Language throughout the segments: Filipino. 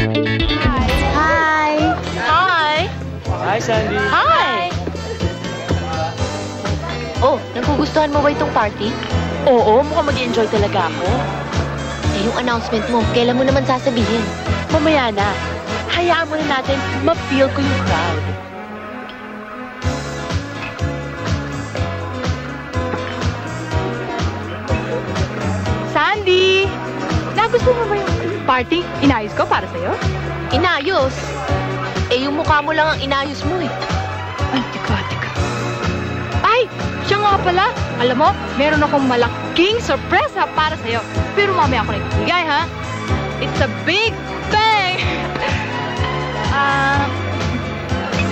Hi! Hi! Hi, Sandy. Hi! Oh, nagugustuhan mo ba itong party? Oo, mukhang mag-enjoy talaga ako. Eh, yung announcement mo, kailan mo naman sasabihin? Mamaya na. Hayaan mo na natin ma-feel ko yung crowd. Sandy! Nagustuhan mo ba yung party? Inayos ko para sa'yo? Inayos? Eh, yung mukha mo lang ang inayos mo eh. Ay, tika. Ay! Siya nga pala! Alam mo, meron akong malaking sorpresa para sa'yo. Pero mamaya ako na ibigay, ha? It's a big bang!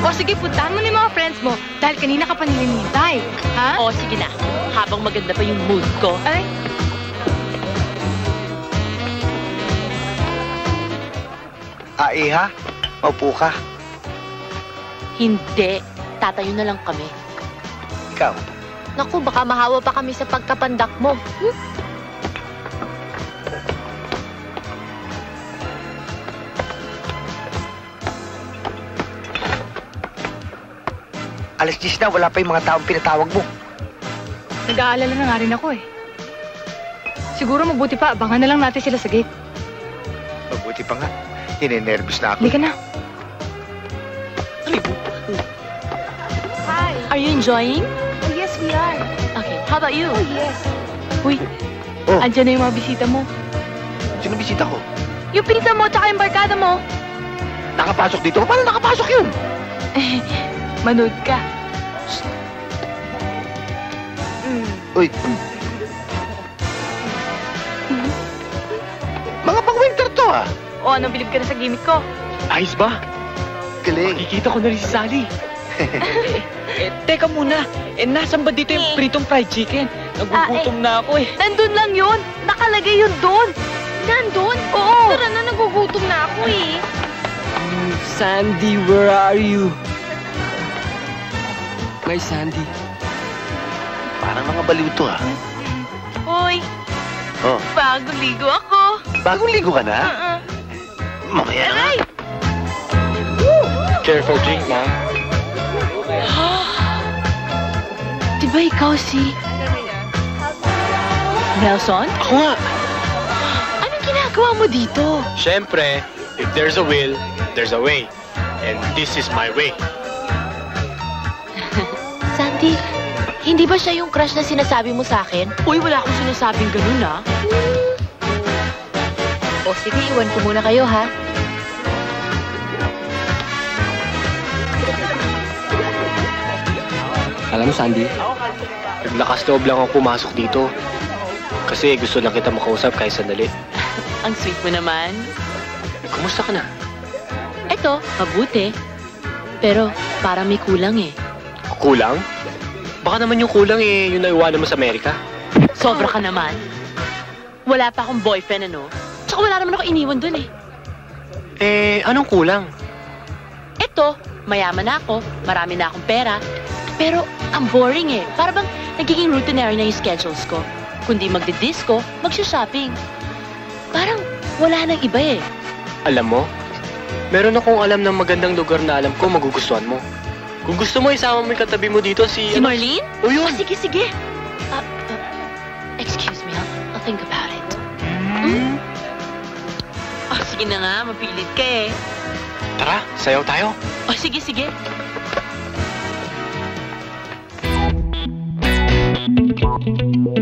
O sige, puntahan mo na yung mga friends mo. Dahil kanina ka pa nila hinihintay. Ha? O, sige na. Habang maganda pa yung mood ko. Ay, Iha, maupo ka. Hindi. Tatayo na lang kami. Ikaw. Naku, baka mahawa pa kami sa pagkapandak mo. Alas 10 na, wala pa yung mga taong pinatawag mo. nag-aalala na nga rin ako eh. Siguro mabuti pa, abangan na lang natin sila sa gate. Mabuti pa nga. Ninenervous na ako. Halika na. Hi! Are you enjoying? Oh, yes, we are. Okay. How about you? Oh, yes. Uy, Oh, Andiyan na yung mga bisita mo. sino bisita ko? Yung pinsan mo tsaka yung barkada mo. Nakapasok dito? Paano nakapasok yun? Manood ka. Uy. Mga pang-winter to ah. O, ano, bilib ka na sa gimmick ko? Ayos ba? Galing. Kikita ko na rin si Sally. Teka muna. Nasaan ba dito yung pritong fried chicken? Nagugutom na ako eh. Nandun lang yun. Nakalagay yun doon. Nandun? Oo. Tara na, nagugutom na ako eh. Sandy, where are you? My Sandy. Parang mga baliw to ah. Hoy, Oh, bagong ligo ako. bagong ligo ka na? Mamaya na. Aray! Careful drink, ma'am. Di ba ikaw si... Nelson? Ako nga. Anong ginagawa mo dito? Siyempre, if there's a will, there's a way. And this is my way. Sandy, hindi ba siya yung crush na sinasabi mo sa akin? Uy, wala akong sinasabing ganun, ah. O sige, iwan ko muna kayo, ha? Alam mo, Sandy, naglakas loob lang ako pumasok dito. Kasi gusto lang kita makausap kahit sandali. Ang sweet mo naman. Kumusta ka na? Eto, mabuti. Pero parang may kulang eh. Kulang? Baka naman yung kulang eh, yung naiwanan mo sa Amerika. Sobra ka naman. Wala pa akong boyfriend, ano? Tsaka wala naman ako iniwan dun eh. Anong kulang? Eto, mayaman na ako, marami na akong pera. Pero ang boring eh. Para bang nagiging routinary na yung schedules ko. Kundi magdi-disco, magsha-shopping. Parang wala nang iba eh. Alam mo, meron akong alam ng magandang lugar na alam ko magugustuhan mo. Kung gusto mo, isama mo yung katabi mo dito si... Si Marlene? O yun! Sige, sige. Excuse me, I'll think about it. Sige na nga, mapilit ka eh. Tara, sayaw tayo. Sige, sige. Thank you.